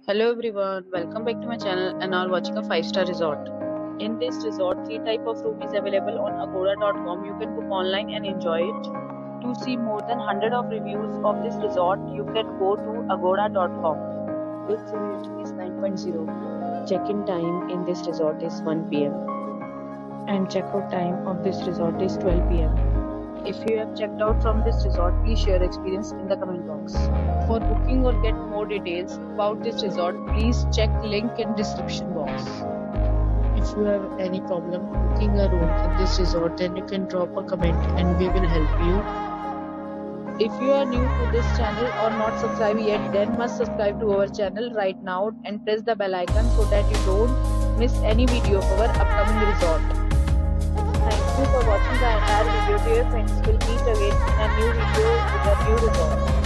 Hello everyone, welcome back to my channel and are watching a 5-star resort. In this resort, 3 type of room is available on agoda.com. You can book online and enjoy it. To see more than 100 of reviews of this resort, you can go to agoda.com. Its rating is 9.0. Check-in time in this resort is 1 p.m. and check-out time of this resort is 12 p.m. If you have checked out from this resort, please share experience in the comment box. For booking or get more details about this resort, please check link in description box. If you have any problem booking a room in this resort, then you can drop a comment and we will help you. If you are new to this channel or not subscribed yet, then must subscribe to our channel right now and press the bell icon so that you don't miss any video of our upcoming resort. Thank you for watching the entire video. Dear friends, we'll meet again in a new video with a new resort.